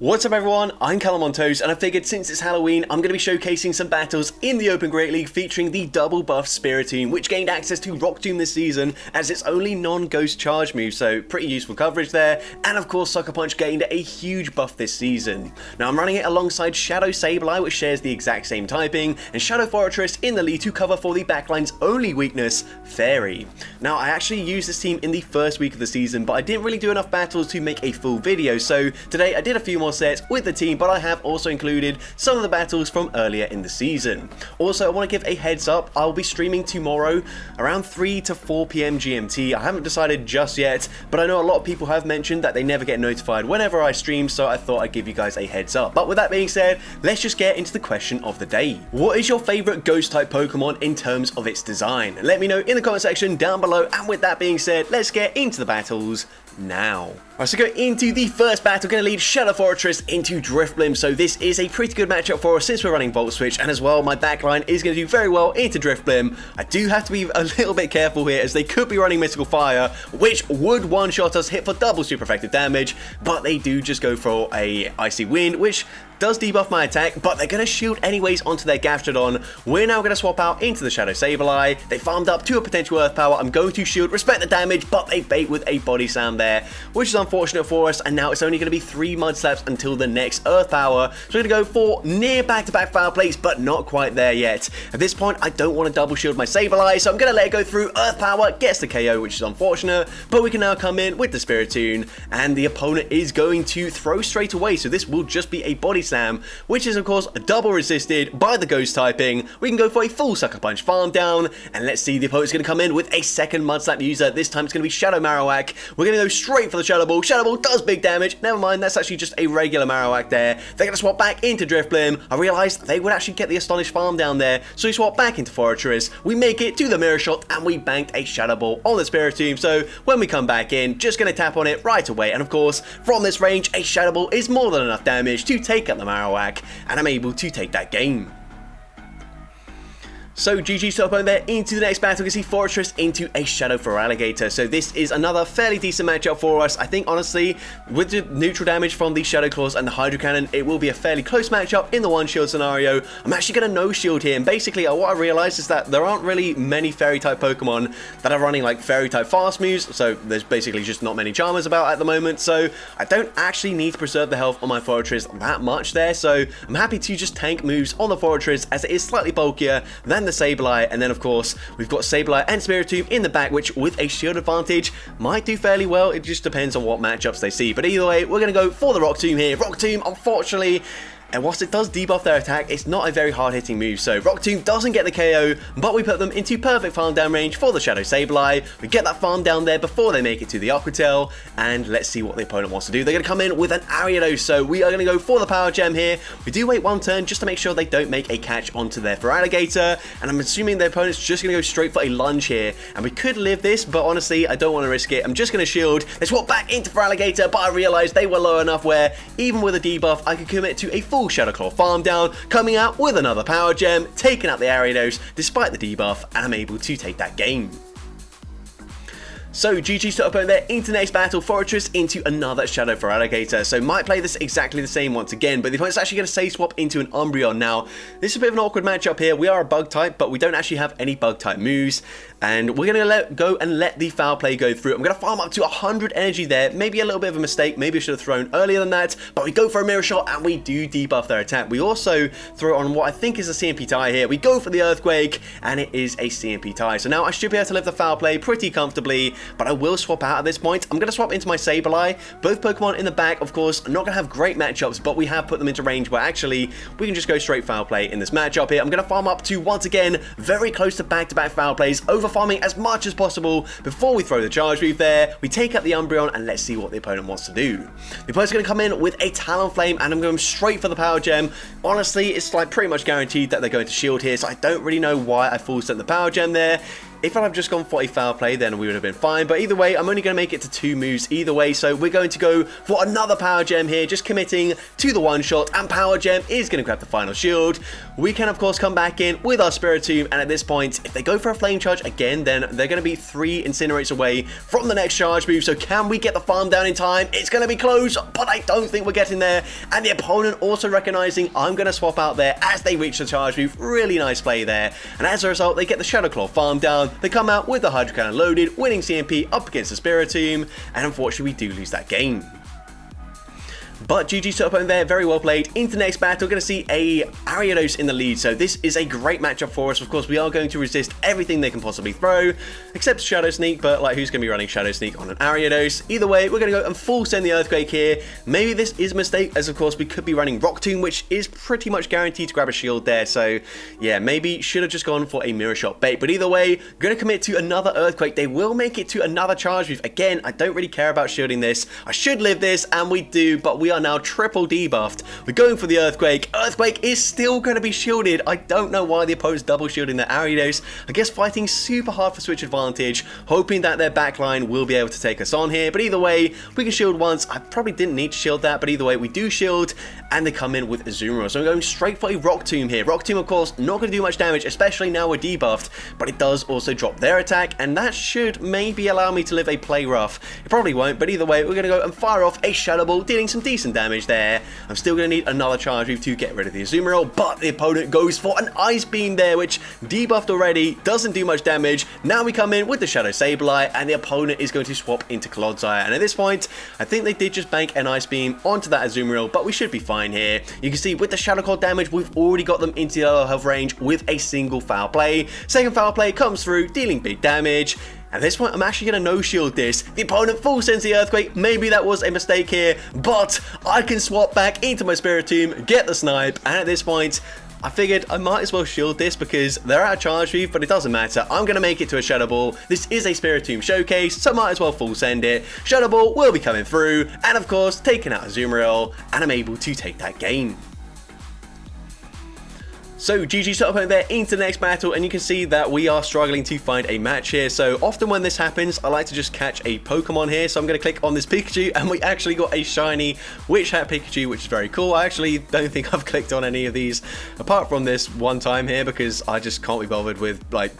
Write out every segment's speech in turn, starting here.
What's up everyone, I'm CallumOnToast and I figured since it's Halloween I'm going to be showcasing some battles in the Open Great League featuring the double buff Spiritomb, which gained access to Rock Tomb this season as its only non-ghost charge move, so pretty useful coverage there. And of course Sucker Punch gained a huge buff this season. Now I'm running it alongside Shadow Sableye, which shares the exact same typing, and Shadow Fortress in the lead to cover for the backline's only weakness, Fairy. Now I actually used this team in the first week of the season, but I didn't really do enough battles to make a full video, so today I did a few more sets with the team, but I have also included some of the battles from earlier in the season. Also, I want to give a heads up, I'll be streaming tomorrow around 3 to 4 PM GMT. I haven't decided just yet, but I know a lot of people have mentioned that they never get notified whenever I stream, so I thought I'd give you guys a heads up. But with that being said, let's just get into the question of the day. What is your favorite ghost type Pokemon in terms of its design? Let me know in the comment section down below, and with that being said, let's get into the battles now. Alright, so go into the first battle, going to lead Shadow Fortress into Drifblim, so this is a pretty good matchup for us since we're running Volt Switch, and as well my backline is going to do very well into Drifblim. I do have to be a little bit careful here as they could be running Mystical Fire, which would one-shot us, hit for double super effective damage, but they do just go for a Icy Wind, which does debuff my attack, but they're going to shield anyways onto their Gastrodon. We're now going to swap out into the Shadow Sableye. They farmed up to a potential Earth Power. I'm going to shield, respect the damage, but they bait with a Body Slam there, which is unfortunate for us, and now it's only going to be 3 Mud Slaps until the next Earth Power. So we're going to go for near back-to-back Foul Plays, but not quite there yet. At this point, I don't want to double shield my Sableye, so I'm going to let it go through. Earth Power gets the KO, which is unfortunate, but we can now come in with the Spiritomb, and the opponent is going to throw straight away, so this will just be a Body Slam, which is of course double resisted by the ghost typing. We can go for a full Sucker Punch farm down, and let's see, the opponent's going to come in with a second Mud Slap user. This time it's going to be Shadow Marowak. We're going to go straight for the Shadow Ball. Shadow Ball does big damage. Never mind, that's actually just a regular Marowak there. They're going to swap back into Drifblim. I realized they would actually get the Astonished farm down there, so we swap back into Fortress. We make it to the Mirror Shot, and we banked a Shadow Ball on the Spiritomb. So when we come back in, just going to tap on it right away, and of course from this range a Shadow Ball is more than enough damage to take out the Marowak, and I'm able to take that game. So GG's to opponent there. Into the next battle, we can see Fortress into a Shadow Feraligatr. So this is another fairly decent matchup for us. I think honestly, with the neutral damage from the Shadow Claws and the Hydro Cannon, it will be a fairly close matchup in the one shield scenario. I'm actually going to no shield here, and basically what I realized is that there aren't really many fairy type Pokemon that are running like fairy type fast moves, so there's basically just not many Charmers about at the moment, so I don't actually need to preserve the health on my Fortress that much there, so I'm happy to just tank moves on the Fortress as it is slightly bulkier than the Sableye, and then of course we've got Sableye and Spiritomb in the back, which with a shield advantage might do fairly well. It just depends on what matchups they see, but either way we're going to go for the Rock Tomb here. Rock Tomb, unfortunately, and whilst it does debuff their attack, it's not a very hard-hitting move, so Rock Tomb doesn't get the KO, but we put them into perfect farm down range for the Shadow Sableye. We get that farm down there before they make it to the Aqua Tail, and let's see what the opponent wants to do. They're going to come in with an Ariados, so we are going to go for the Power Gem here. We do wait one turn just to make sure they don't make a catch onto their Feraligatr, and I'm assuming the opponent's just going to go straight for a lunge here, and we could live this, but honestly, I don't want to risk it. I'm just going to shield. They swap back into Feraligatr, but I realized they were low enough where even with a debuff, I could commit to a full Shadow Claw farm down, coming out with another Power Gem, taking out the Ariados despite the debuff, and I'm able to take that game. So GG's to opponent there. Into the next battle, Fortress into another Shadow Feraligatr. So might play this exactly the same once again, but the opponent's actually going to Save Swap into an Umbreon. Now, this is a bit of an awkward matchup here. We are a Bug type, but we don't actually have any Bug type moves, and we're going to let the Foul Play go through. I'm going to farm up to 100 energy there. Maybe a little bit of a mistake. Maybe I should have thrown earlier than that, but we go for a Mirror Shot, and we do debuff their attack. We also throw on what I think is a CMP tie here. We go for the Earthquake, and it is a CMP tie. So now I should be able to live the Foul Play pretty comfortably, but I will swap out at this point. I'm going to swap into my Sableye. Both Pokemon in the back, of course, are not going to have great matchups, but we have put them into range where actually we can just go straight Foul Play in this matchup here. I'm going to farm up to, once again, very close to back-to-back Foul Plays, over farming as much as possible before we throw the charge move there. We take out the Umbreon, and let's see what the opponent wants to do. The opponent's going to come in with a Talonflame, and I'm going straight for the Power Gem. Honestly, it's like pretty much guaranteed that they're going to shield here, so I don't really know why I full sent the Power Gem there. If I'd have just gone for a foul play, then we would have been fine. But either way, I'm only going to make it to 2 moves either way. So we're going to go for another power gem here, just committing to the one shot. And power gem is going to grab the final shield. We can, of course, come back in with our Spiritomb. And at this point, if they go for a flame charge again, then they're going to be 3 incinerates away from the next charge move. So can we get the farm down in time? It's going to be close, but I don't think we're getting there. And the opponent also recognizing I'm going to swap out there as they reach the charge move. Really nice play there. And as a result, they get the Shadow Claw farm down. They come out with the Hydro Cannon loaded, winning CMP up against the Spiritomb. And unfortunately, we do lose that game. But GG's to opponent there, very well played. Into next battle, going to see a Ariados in the lead, so this is a great matchup for us. Of course, we are going to resist everything they can possibly throw, except Shadow Sneak, but like, who's going to be running Shadow Sneak on an Ariados? Either way, we're going to go and full send the Earthquake here. Maybe this is a mistake, as of course, we could be running Rock Tomb, which is pretty much guaranteed to grab a shield there, so yeah, maybe should have just gone for a Mirror Shot bait. But either way, going to commit to another Earthquake. They will make it to another charge move. Again, I don't really care about shielding this. I should live this, and we do, but we are now triple debuffed. We're going for the Earthquake. Earthquake is still going to be shielded. I don't know why the opponent's double shielding their Ariados. I guess fighting super hard for switch advantage, hoping that their backline will be able to take us on here. But either way, we can shield once. I probably didn't need to shield that, but either way, we do shield, and they come in with Azumarill. So I'm going straight for a Rock Tomb here. Rock Tomb, of course, not going to do much damage, especially now we're debuffed, but it does also drop their attack, and that should maybe allow me to live a play rough. It probably won't, but either way, we're going to go and fire off a Shadow Ball, dealing some decent damage there. I'm still going to need another charge move to get rid of the Azumarill, but the opponent goes for an Ice Beam there, which debuffed already, doesn't do much damage. Now we come in with the Shadow Sableye, and the opponent is going to swap into Clodsire. And at this point, I think they did just bank an Ice Beam onto that Azumarill, but we should be fine here. You can see with the Shadow Claw damage, we've already got them into the low health range with a single foul play. Second foul play comes through, dealing big damage. At this point, I'm actually going to no-shield this. The opponent full sends the Earthquake. Maybe that was a mistake here, but I can swap back into my Spiritomb, get the snipe, and at this point, I figured I might as well shield this because they're out of charge move, but it doesn't matter. I'm going to make it to a Shadow Ball. This is a Spiritomb showcase, so might as well full send it. Shadow Ball will be coming through, and of course, taking out Azumarill, and I'm able to take that game. So GG's to opponent there into the next battle, and you can see that we are struggling to find a match here. So often when this happens, I like to just catch a Pokemon here. So I'm going to click on this Pikachu, and we actually got a shiny Witch Hat Pikachu, which is very cool. I actually don't think I've clicked on any of these apart from this one time here because I just can't be bothered with like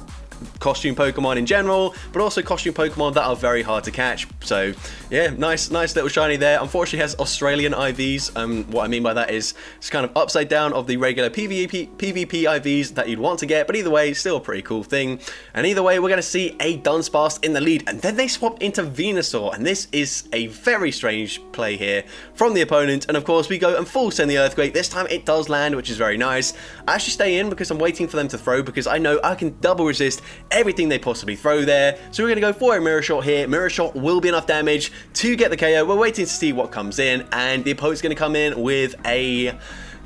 costume Pokemon in general, but also costume Pokemon that are very hard to catch. So yeah, nice little shiny there. Unfortunately, it has Australian IVs. What I mean by that is it's kind of upside down of the regular PvP IVs that you'd want to get, but either way, still a pretty cool thing. And either way, we're going to see a Dunsparce in the lead, and then they swap into Venusaur, and this is a very strange play here from the opponent. And of course, we go and full send the Earthquake. This time it does land, which is very nice. I actually stay in because I'm waiting for them to throw, because I know I can double resist everything they possibly throw there. So we're going to go for a Mirror Shot here. Mirror Shot will be enough damage to get the KO. We're waiting to see what comes in, and the opponent's going to come in with a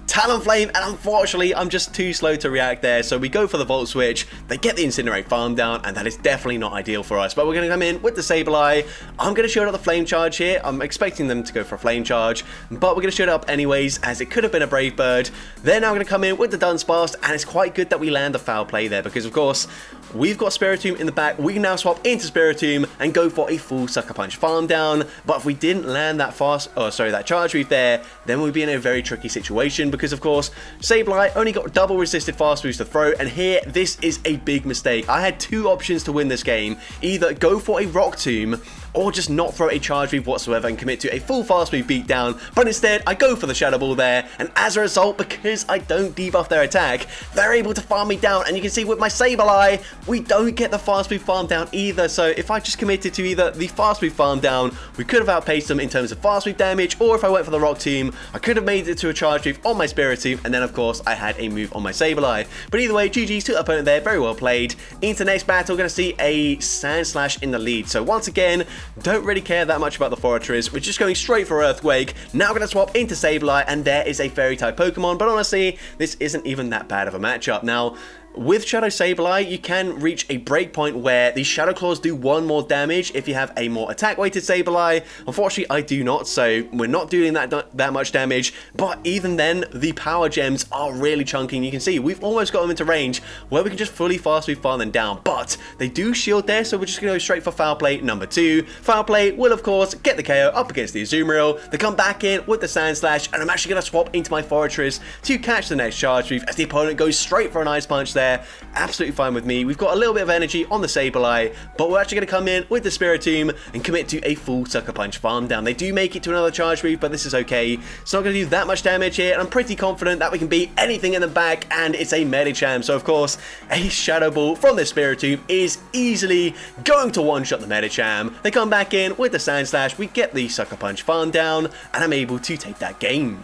Talonflame, and unfortunately, I'm just too slow to react there, so we go for the Volt Switch. They get the Incinerate farm down, and that is definitely not ideal for us, but we're going to come in with the Sableye. I'm going to shield up the Flame Charge here. I'm expecting them to go for a Flame Charge, but we're going to shield it up anyways, as it could have been a Brave Bird. They're now going to come in with the Dunsparce, and it's quite good that we land the foul play there, because of course, we've got Spiritomb in the back. We can now swap into Spiritomb and go for a full Sucker Punch farm down, but if we didn't land that that Charge Move there, then we'd be in a very tricky situation, because of course, Sableye only got double resisted fast moves to throw, and here, this is a big mistake. I had two options to win this game. Either go for a Rock Tomb, or just not throw a charge move whatsoever and commit to a full fast move beatdown, but instead I go for the Shadow Ball there, and as a result, because I don't debuff their attack, they're able to farm me down, and you can see with my Sableye, we don't get the fast move farm down either. So if I just committed to either the fast move farm down, we could have outpaced them in terms of fast move damage, or if I went for the Rock Tomb, I could have made it to a charge move on my Spiritomb, and then of course I had a move on my Sableye. But either way, GG's to the opponent there, very well played. Into the next battle, we're going to see a Sand Slash in the lead. So once again, don't really care that much about the Fortress. We're just going straight for Earthquake. Now we're going to swap into Sableye, and there is a Fairy type Pokemon, but honestly, this isn't even that bad of a matchup. Now, with Shadow Sableye, you can reach a breakpoint where the Shadow Claws do 1 more damage if you have a more attack-weighted Sableye. Unfortunately, I do not, so we're not doing that much damage, but even then, the Power Gems are really chunky, and you can see we've almost got them into range where we can just fully fast move farm them down, but they do shield there, so we're just going to go straight for Foul Play number 2. Foul Play will, of course, get the KO up against the Azumarill. They come back in with the Sand Slash, and I'm actually going to swap into my Fortress to catch the next charge move as the opponent goes straight for an Ice Punch there. Absolutely fine with me. We've got a little bit of energy on the Sableye, but we're actually going to come in with the Spiritomb and commit to a full Sucker Punch farm down. They do make it to another charge move, but this is okay. It's not going to do that much damage here, and I'm pretty confident that we can beat anything in the back, and it's a Medicham. So, of course, a Shadow Ball from the Spiritomb is easily going to one-shot the Medicham. They come back in with the Sand Slash. We get the Sucker Punch farm down, and I'm able to take that game.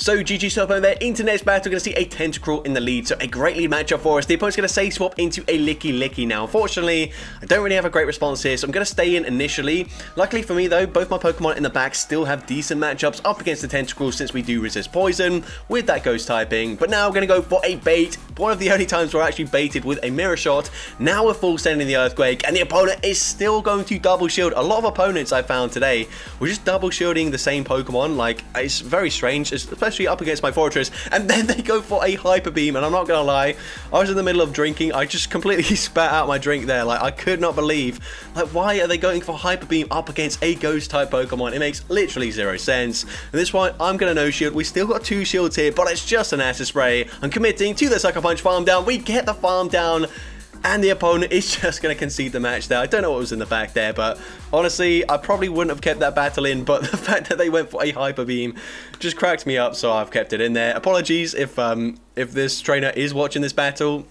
So GG so opponent there, into next battle, we're going to see a Tentacruel in the lead, so a great lead matchup for us. The opponent's going to say swap into a Licky. Now, unfortunately, I don't really have a great response here, so I'm going to stay in initially. Luckily for me though, both my Pokemon in the back still have decent matchups up against the Tentacruel since we do resist poison with that ghost typing. But now we're going to go for a bait, one of the only times we're actually baited with a Mirror Shot. Now we're full sending the Earthquake, and the opponent is still going to double shield. A lot of opponents I found today were just double shielding the same Pokemon. Like, it's very strange, especially up against my Fortress, and then they go for a Hyper Beam, and I'm not gonna lie, I was in the middle of drinking, I just completely spat out my drink there. Like, I could not believe, like, why are they going for Hyper Beam up against a ghost type Pokemon? It makes literally zero sense. At this point, I'm gonna no shield. We still got 2 shields here, but it's just an Acid Spray. I'm committing to the Sucker Punch farm down. We get the farm down, and the opponent is just going to concede the match there. I don't know what was in the back there, but honestly, I probably wouldn't have kept that battle in, but the fact that they went for a Hyper Beam just cracked me up, so I've kept it in there. Apologies if this trainer is watching this battle.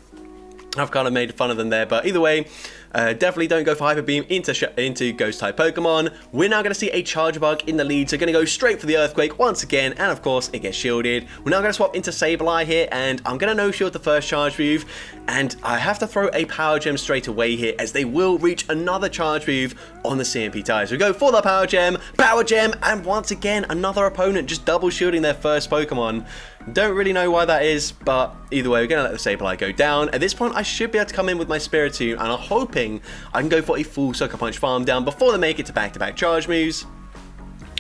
I've kind of made fun of them there, but either way, definitely don't go for Hyper Beam into Ghost type Pokemon. We're now going to see a Charge Bug in the lead, so going to go straight for the Earthquake once again, and of course it gets shielded. We're now going to swap into Sableye here, and I'm going to no shield the first charge move, and I have to throw a Power Gem straight away here as they will reach another charge move on the CMP ties. We go for the Power Gem, and once again another opponent just double shielding their first Pokemon. Don't really know why that is, but either way, we're going to let the Sableye go down. At this point, I should be able to come in with my Spiritomb, and I'm hoping I can go for a full Sucker Punch farm down before they make it to back-to-back charge moves.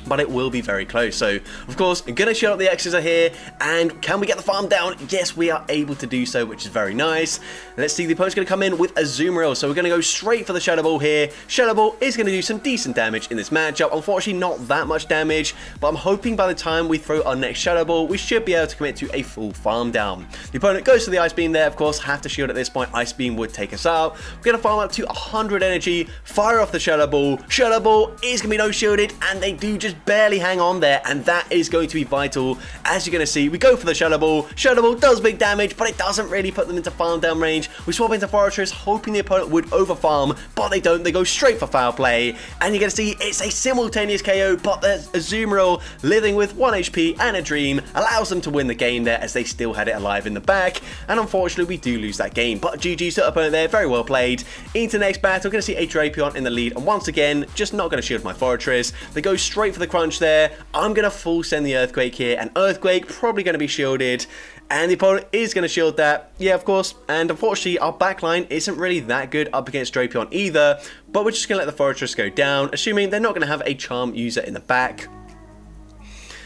But it will be very close. So, of course, I'm going to shield up the X's are here. And can we get the farm down? Yes, we are able to do so, which is very nice. Let's see, the opponent's going to come in with a Azumarill. So we're going to go straight for the Shadow Ball here. Shadow Ball is going to do some decent damage in this matchup. Unfortunately, not that much damage. But I'm hoping by the time we throw our next Shadow Ball, we should be able to commit to a full farm down. The opponent goes for the Ice Beam there. Of course, have to shield at this point. Ice Beam would take us out. We're going to farm up to 100 energy. Fire off the Shadow Ball. Shadow Ball is going to be no shielded. And they do just barely hang on there, and that is going to be vital. As you're going to see, we go for the Shadow Ball. Shadow Ball does big damage, but it doesn't really put them into farm down range. We swap into Fortress, hoping the opponent would over farm, but they don't. They go straight for Foul Play, and you're going to see it's a simultaneous KO, but the Azumarill, living with 1 HP and a Dream, allows them to win the game there as they still had it alive in the back, and unfortunately we do lose that game. But GG's to the opponent there, very well played. Into the next battle, we're going to see a Drapion in the lead, and once again, just not going to shield my Fortress. They go straight for the crunch there. I'm going to full send the Earthquake here, and Earthquake probably going to be shielded, and the opponent is going to shield that. Yeah, of course, and unfortunately our backline isn't really that good up against Drapion either, but we're just going to let the Fortress go down, assuming they're not going to have a Charm user in the back.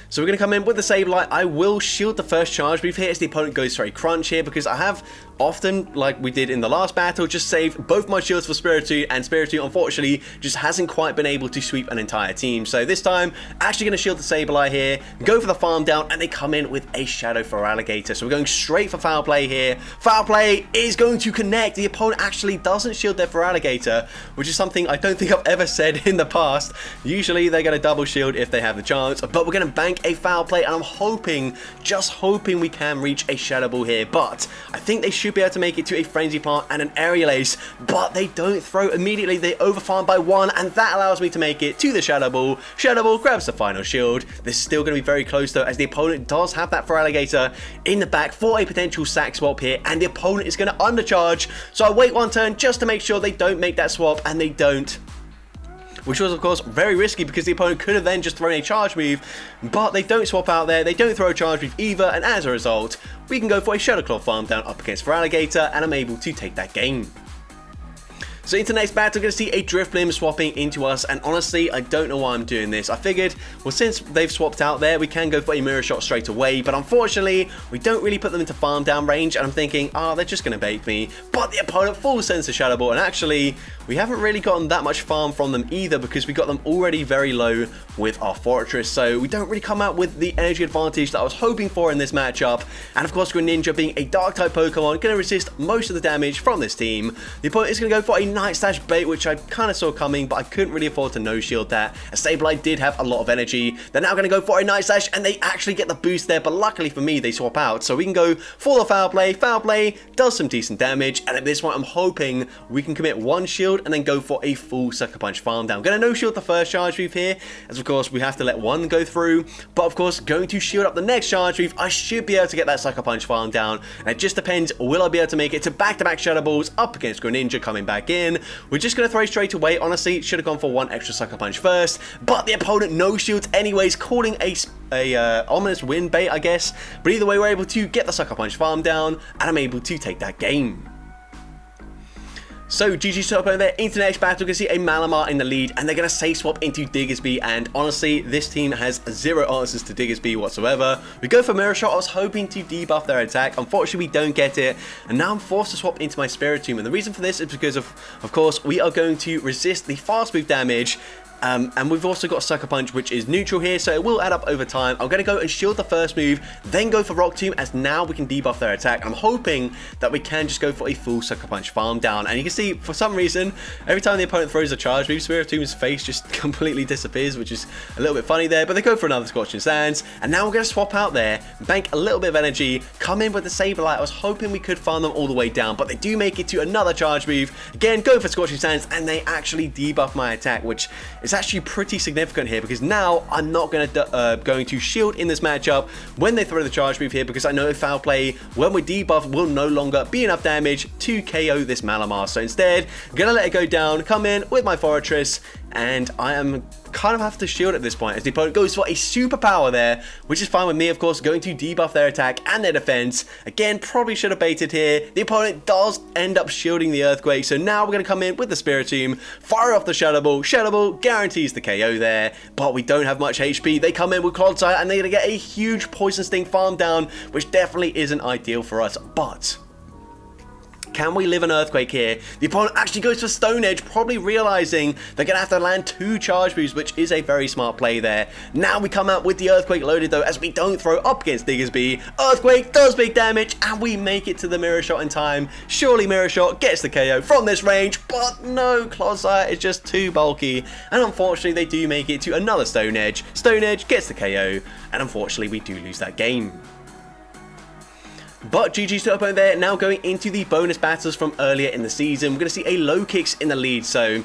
So we're going to come in with the Sableye. I will shield the first charge move here as the opponent goes for a crunch here, because I have often, like we did in the last battle, just saved both my shields for Spiritomb, and Spiritomb unfortunately just hasn't quite been able to sweep an entire team. So this time, actually going to shield the Sableye here, go for the farm down, and they come in with a Shadow for Alligator. So we're going straight for Foul Play here. Foul Play is going to connect. The opponent actually doesn't shield their for Alligator, which is something I don't think I've ever said in the past. Usually they're going to double shield if they have the chance, but we're going to bank a Foul Play, and I'm hoping, just hoping we can reach a Shadow Ball here, but I think they should be able to make it to a Frenzy Plant and an Aerial Ace, but they don't throw immediately. They overfarm by 1, and that allows me to make it to the Shadow Ball. Shadow Ball grabs the final shield. This is still going to be very close though, as the opponent does have that for Alligator in the back for a potential sack swap here, and the opponent is going to undercharge, so I wait 1 turn just to make sure they don't make that swap, and they don't. which was of course very risky because the opponent could have then just thrown a charge move, but they don't swap out there, they don't throw a charge move either, and as a result, we can go for a Shadowclaw farm down up against Feraligatr, and I'm able to take that game. So into the next battle, we're going to see a Drifblim swapping into us, and honestly, I don't know why I'm doing this. I figured, well, since they've swapped out there, we can go for a Mirror Shot straight away, but unfortunately, we don't really put them into farm down range, and I'm thinking, oh, they're just going to bait me, but the opponent full sends the Shadow Ball, and actually, we haven't really gotten that much farm from them either, because we got them already very low with our Fortress, so we don't really come out with the energy advantage that I was hoping for in this matchup, and of course, Greninja being a Dark-type Pokemon, going to resist most of the damage from this team. The opponent is going to go for a Night Slash bait, which I kind of saw coming, but I couldn't really afford to no-shield that, as Sableye did have a lot of energy. They're now going to go for a Night Slash, and they actually get the boost there, but luckily for me, they swap out, so we can go for the Foul Play. Foul Play does some decent damage, and at this point, I'm hoping we can commit one shield and then go for a full Sucker Punch farm down. Going to no-shield the first charge move here, as of course, we have to let one go through, but of course, going to shield up the next charge move, I should be able to get that Sucker Punch farm down, and it just depends, will I be able to make it to back-to-back Shadow Balls up against Greninja coming back in. We're just going to throw straight away. Honestly, should have gone for one extra Sucker Punch first, but the opponent no-shields anyways, calling a ominous win bait, I guess, but either way, we're able to get the Sucker Punch farm down, and I'm able to take that game. So GG's to opponent there. Into the next battle, we're going to see a Malamar in the lead, and they're going to say swap into Diggersby, and honestly, this team has zero answers to Diggersby whatsoever. We go for Mirror Shot. I was hoping to debuff their attack. Unfortunately, we don't get it, and now I'm forced to swap into my Spiritomb, and the reason for this is because of course, we are going to resist the fast move damage, and we've also got Sucker Punch, which is neutral here, so it will add up over time. I'm going to go and shield the first move, then go for Rock Tomb, as now we can debuff their attack. I'm hoping that we can just go for a full Sucker Punch farm down. And you can see, for some reason, every time the opponent throws a charge move, Spiritomb's face just completely disappears, which is a little bit funny there. But they go for another Scorching Sands, and now we're going to swap out there, bank a little bit of energy, come in with the Sableye. I was hoping we could farm them all the way down, but they do make it to another charge move. Again, go for Scorching Sands, and they actually debuff my attack, which is actually pretty significant here, because now I'm not going to shield in this matchup when they throw the charge move here, because I know Foul Play, when we debuff, will no longer be enough damage to KO this Malamar. So instead, I'm going to let it go down, come in with my Fortress, and I am kind of have to shield at this point, as the opponent goes for a superpower there, which is fine with me, of course, going to debuff their attack and their defense. Again, probably should have baited here. The opponent does end up shielding the Earthquake, so now we're going to come in with the Spiritomb, fire off the Shadow Ball. Shadow Ball guarantees the KO there, but we don't have much HP. They come in with Clodsire, and they're going to get a huge Poison Sting farm down, which definitely isn't ideal for us, but can we live an Earthquake here? The opponent actually goes for Stone Edge, probably realizing they're going to have to land two charge moves, which is a very smart play there. Now we come out with the Earthquake loaded, though, as we don't throw up against Diggersby. Earthquake does big damage, and we make it to the Mirror Shot in time. Surely Mirror Shot gets the KO from this range, but no, Clodsire is just too bulky, and unfortunately they do make it to another Stone Edge. Stone Edge gets the KO, and unfortunately we do lose that game. But GG's to opponent there. Now going into the bonus battles from earlier in the season, we're going to see a Low Kicks in the lead. So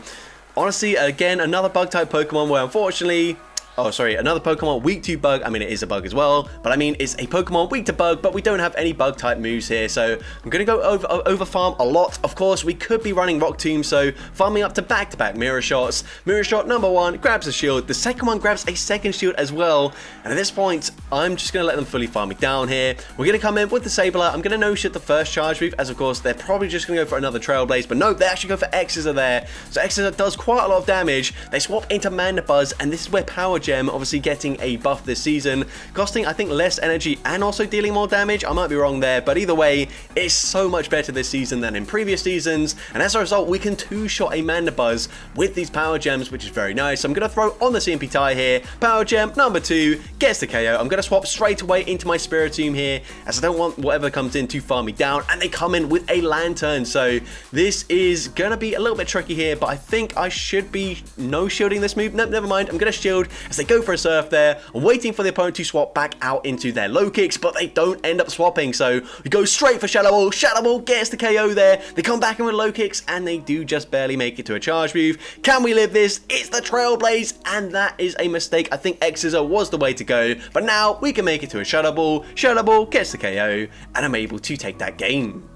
honestly, again, another bug type Pokemon where unfortunately, another Pokemon weak to bug. I mean, it is a bug as well, but I mean, it's a Pokemon weak to bug, but we don't have any bug type moves here, so I'm going to go over farm a lot. Of course, we could be running Rock Tomb, so farming up to back-to-back Mirror Shots. Mirror Shot number one grabs a shield, the second one grabs a second shield as well, and at this point, I'm just going to let them fully farm me down here. We're going to come in with the Sableye. I'm going to no-shit the first charge move, as of course, they're probably just going to go for another Trailblaze, but no, they actually go for Exeter there, so Exeter does quite a lot of damage. They swap into Mandibuzz, and this is where Power Gem obviously getting a buff this season, costing I think less energy and also dealing more damage. I might be wrong there, but either way, it's so much better this season than in previous seasons, and as a result, we can two-shot a Mandibuzz with these Power Gems, which is very nice. So I'm going to throw on the CMP tie here. Power Gem number 2 gets the KO. I'm going to swap straight away into my Spiritomb here, as I don't want whatever comes in to farm me down, and they come in with a Lantern, so this is going to be a little bit tricky here, but I think I should be no-shielding this move. No, never mind, I'm going to shield as they go for a Surf there. I'm waiting for the opponent to swap back out into their Low Kicks, but they don't end up swapping, so we go straight for Shadow Ball. Shadow Ball gets the KO there. They come back in with Low Kicks, and they do just barely make it to a charge move. Can we live this? It's the Trailblaze, and that is a mistake. I think X-Scissor was the way to go, but now we can make it to a Shadow Ball. Shadow Ball gets the KO, and I'm able to take that game.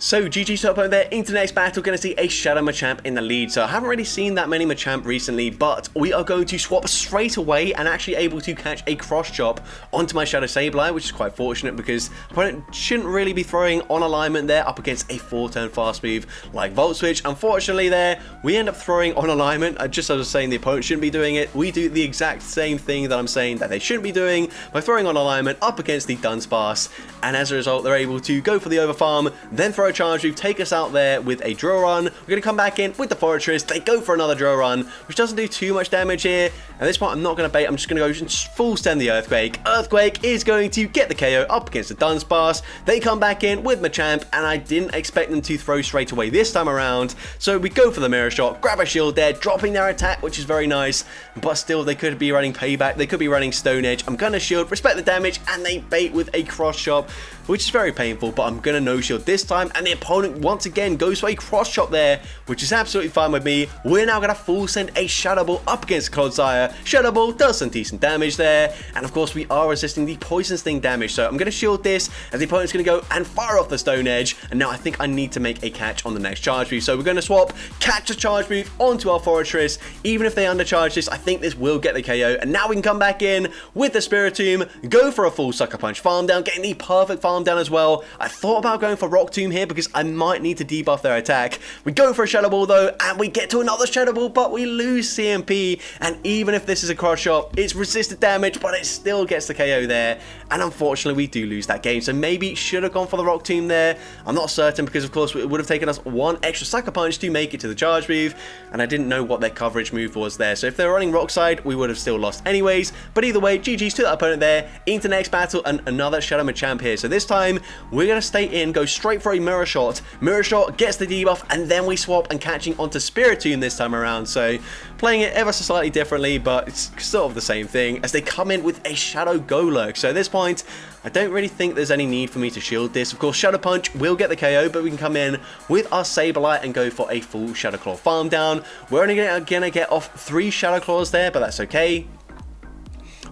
So GG to opponent there, into the next battle, going to see a Shadow Machamp in the lead. So I haven't really seen that many Machamp recently, but we are going to swap straight away and actually able to catch a cross chop onto my Shadow Sableye, which is quite fortunate because opponent shouldn't really be throwing on alignment there up against a 4-turn fast move like Volt Switch. Unfortunately there, we end up throwing on alignment. Just as I was saying, the opponent shouldn't be doing it. We do the exact same thing that I'm saying that they shouldn't be doing by throwing on alignment up against the Dunsparce, and as a result they're able to go for the overfarm, then throw a charge move, take us out there with a drill run. We're going to come back in with the Fortress. They go for another drill run, which doesn't do too much damage here. At this point, I'm not going to bait. I'm just going to go full send the Earthquake. Earthquake is going to get the KO up against the Dunsparce. They come back in with Machamp, and I didn't expect them to throw straight away this time around. So we go for the Mirror Shot, grab a shield there, dropping their attack, which is very nice. But still, they could be running Payback. They could be running Stone Edge. I'm going to shield, respect the damage, and they bait with a cross chop, which is very painful. But I'm going to no shield this time, and the opponent once again goes for a cross chop there, which is absolutely fine with me. We're now going to full send a Shadow Ball up against Clodsire. Shadow Ball does some decent damage there, and of course we are resisting the Poison Sting damage, so I'm going to shield this as the opponent's going to go and fire off the Stone Edge, and now I think I need to make a catch on the next charge move. So we're going to swap, catch the charge move onto our Fortress. Even if they undercharge this, I think this will get the KO, and now we can come back in with the Spiritomb, go for a full Sucker Punch farm down, getting the perfect farm down as well. I thought about going for Rock Tomb here because I might need to debuff their attack. We go for a Shadow Ball though, and we get to another Shadow Ball, but we lose CMP, and even if this is a cross shot, it's resisted damage, but it still gets the KO there, and unfortunately we do lose that game. So maybe should have gone for the Rock Tomb there. I'm not certain because of course it would have taken us one extra Sucker Punch to make it to the charge move, and I didn't know what their coverage move was there. So if they were running Rock Slide, we would have still lost anyways. But either way, GG's to that opponent there, into the next battle, and another Shadow Machamp here. So this time we're going to stay in, go straight for a Mirror Shot. Mirror Shot gets the debuff, and then we swap and catching onto Spiritomb this time around. So playing it ever so slightly differently, but it's sort of the same thing as they come in with a Shadow Golurk. So at this point, I don't really think there's any need for me to shield this. Of course, Shadow Punch will get the KO, but we can come in with our Sableye and go for a full Shadow Claw farm down. We're only going to get off 3 Shadow Claws there, but that's okay.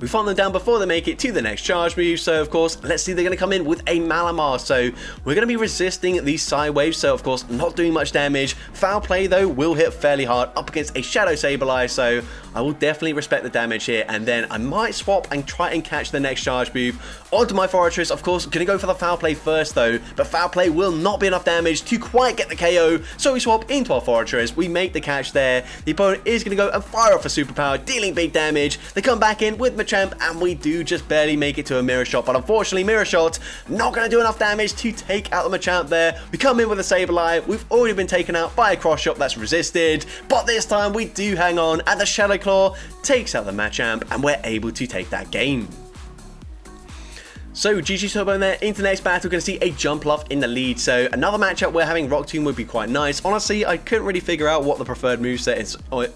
We farm them down before they make it to the next charge move, so of course, let's see, they're going to come in with a Malamar, so we're going to be resisting these side waves, so of course, not doing much damage. Foul Play, though, will hit fairly hard up against a Shadow Sableye, so I will definitely respect the damage here, and then I might swap and try and catch the next charge move onto my Fortress. Of course, going to go for the Foul Play first, though, but Foul Play will not be enough damage to quite get the KO, so we swap into our Fortress. We make the catch there. The opponent is going to go and fire off a Superpower, dealing big damage. They come back in with Machamp, and we do just barely make it to a Mirror Shot, but unfortunately Mirror Shot not going to do enough damage to take out the Machamp there. We come in with a Sableye. We've already been taken out by a cross shot that's resisted, but this time we do hang on, and the Shadow Claw takes out the Machamp, and we're able to take that game. So GG Turbo there, into the next battle, going to see a Jumpluff in the lead. So another matchup where having Rock Tomb would be quite nice. Honestly, I couldn't really figure out what the preferred moveset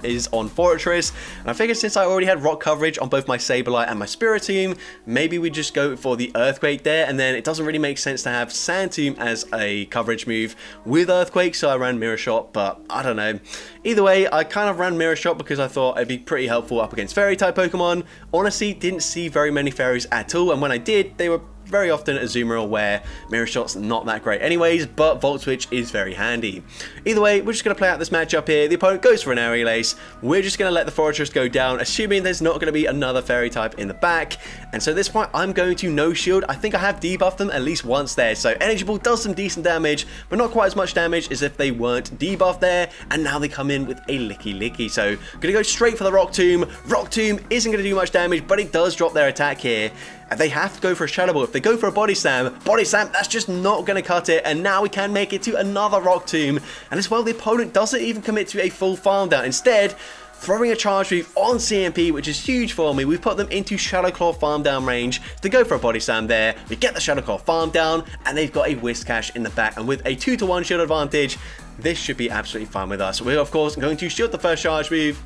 is on Fortress, and I figured since I already had rock coverage on both my Sableye and my Spiritomb, maybe we just go for the Earthquake there, and then it doesn't really make sense to have Sand Tomb as a coverage move with Earthquake, so I ran Mirror Shot, but I don't know. Either way, I kind of ran Mirror Shot because I thought it'd be pretty helpful up against Fairy-type Pokemon. Honestly, didn't see very many Fairies at all, and when I did, they were very often Azumarill, where Mirror Shot's not that great anyways, but Volt Switch is very handy. Either way, we're just going to play out this matchup here. The opponent goes for an Aerial Ace. We're just going to let the Fortress go down, assuming there's not going to be another Fairy type in the back. And so at this point, I'm going to no shield. I think I have debuffed them at least once there. So Energy Ball does some decent damage, but not quite as much damage as if they weren't debuffed there. And now they come in with a Licky Licky. So I'm going to go straight for the Rock Tomb. Rock Tomb isn't going to do much damage, but it does drop their attack here. And they have to go for a Shadow Ball. If they go for a Body Slam, that's just not going to cut it. And now we can make it to another Rock Tomb. And as well, the opponent doesn't even commit to a full farm down. Instead, throwing a charge move on CMP, which is huge for me. We've put them into Shadow Claw farm down range. They go for a Body Slam there. We get the Shadow Claw farm down, and they've got a Whiscash in the back. And with a 2-to-1 shield advantage, this should be absolutely fine with us. We're, of course, going to shield the first charge move.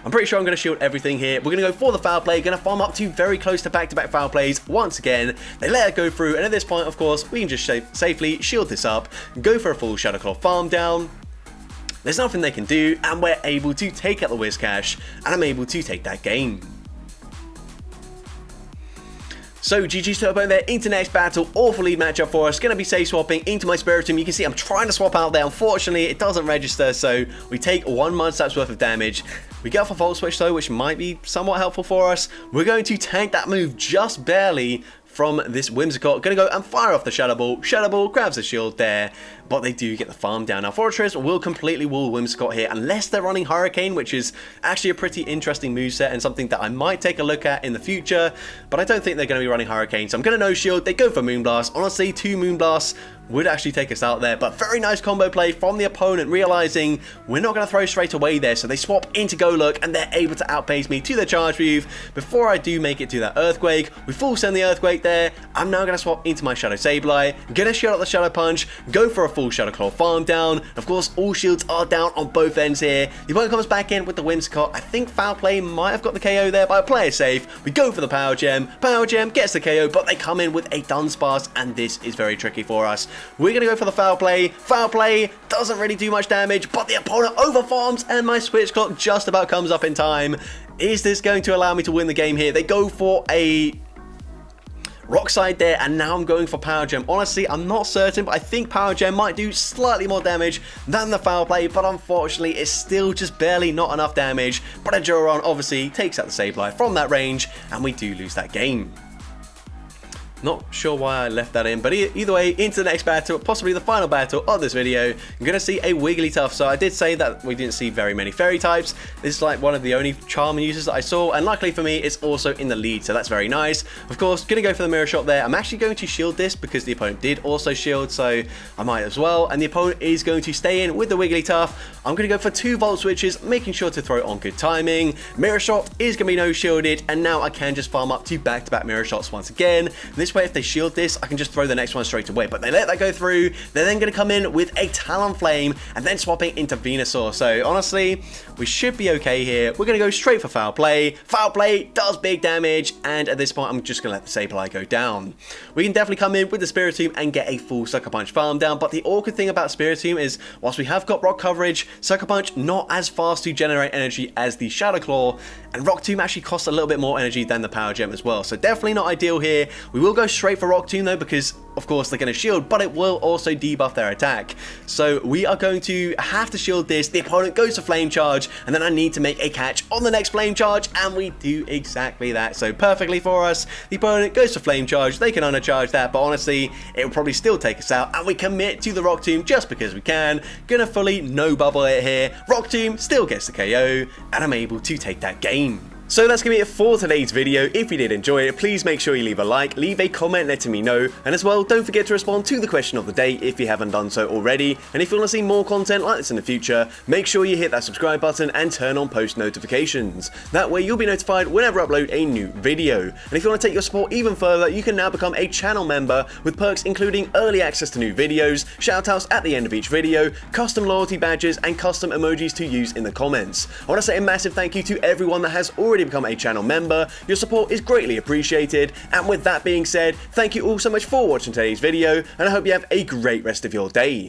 I'm pretty sure I'm going to shield everything here. We're going to go for the Foul Play, going to farm up to very close to back-to-back Foul Plays once again. They let it go through, and at this point, of course, we can just safely shield this up, go for a full Shadow Claw farm down. There's nothing they can do, and we're able to take out the Whiscash, and I'm able to take that game. So GG's to opponent there into next battle. Awful lead matchup for us. Going to be safe swapping into my Spiritomb. You can see I'm trying to swap out there. Unfortunately, it doesn't register, so we take 1 Mudslap's worth of damage. We get off a Volt Switch though, which might be somewhat helpful for us. We're going to tank that move just barely from this Whimsicott. Gonna go and fire off the Shadow Ball. Shadow Ball grabs the shield there, but they do get the farm down. Now Fortress will completely wall Whimsicott here, unless they're running Hurricane, which is actually a pretty interesting moveset and something that I might take a look at in the future, but I don't think they're going to be running Hurricane, so I'm going to no shield. They go for Moonblast. Honestly, 2 Moonblasts would actually take us out there, but very nice combo play from the opponent, realizing we're not going to throw straight away there, so they swap into Golurk, and they're able to outpace me to the charge move. Before I do make it to that Earthquake, we full send the Earthquake there. I'm now going to swap into my Shadow Sableye, get a shield out the Shadow Punch, go for a full Shadow Claw farm down. Of course, all shields are down on both ends here. The opponent comes back in with the Whimsicott. I think Foul Play might have got the KO there, but I play it safe. We go for the Power Gem. Power Gem gets the KO, but they come in with a Dunsparce, and this is very tricky for us. We're going to go for the Foul Play. Foul Play doesn't really do much damage, but the opponent overfarms, and my Switch Clock just about comes up in time. Is this going to allow me to win the game here? They go for a Rock Slide there, and now I'm going for Power Gem. Honestly, I'm not certain, but I think Power Gem might do slightly more damage than the Foul Play, but unfortunately, it's still just barely not enough damage. But a Duron obviously takes out the Sableye from that range, and we do lose that game. Not sure why I left that in, but either way, into the next battle, possibly the final battle of this video, I'm going to see a Wigglytuff. So I did say that we didn't see very many Fairy types. This is like one of the only Charm users that I saw, and luckily for me, it's also in the lead, so that's very nice. Of course, going to go for the Mirror Shot there. I'm actually going to shield this because the opponent did also shield, so I might as well. And the opponent is going to stay in with the Wigglytuff. I'm going to go for 2 Volt Switches, making sure to throw it on good timing. Mirror Shot is going to be no shielded, and now I can just farm up to back-to-back Mirror Shots once again. This way, if they shield this, I can just throw the next one straight away, but they let that go through. They're then going to come in with a Talonflame and then swapping into Venusaur. So honestly, we should be okay here. We're going to go straight for Foul Play. Foul Play does big damage, and at this point, I'm just going to let the Sableye go down. We can definitely come in with the Spiritomb and get a full Sucker Punch farm down, but the awkward thing about Spiritomb is, whilst we have got Rock coverage, Sucker Punch not as fast to generate energy as the Shadow Claw, and Rock Tomb actually costs a little bit more energy than the Power Gem as well, so definitely not ideal here. We will go straight for Rock Tomb though, because of course they're going to shield, but it will also debuff their attack. So we are going to have to shield this. The opponent goes for Flame Charge, and then I need to make a catch on the next Flame Charge, and we do exactly that. So perfectly for us. The opponent goes for Flame Charge. They can undercharge that, but honestly, it will probably still take us out, and we commit to the Rock Tomb just because we can. Gonna fully no bubble it here. Rock Tomb still gets the KO, and I'm able to take that game. So that's going to be it for today's video. If you did enjoy it, please make sure you leave a like, leave a comment letting me know, and as well, don't forget to respond to the question of the day if you haven't done so already. And if you want to see more content like this in the future, make sure you hit that subscribe button and turn on post notifications. That way you'll be notified whenever I upload a new video. And if you want to take your support even further, you can now become a channel member with perks including early access to new videos, shoutouts at the end of each video, custom loyalty badges, and custom emojis to use in the comments. I want to say a massive thank you to everyone that has already become a channel member. Your support is greatly appreciated, and with that being said, thank you all so much for watching today's video, and I hope you have a great rest of your day.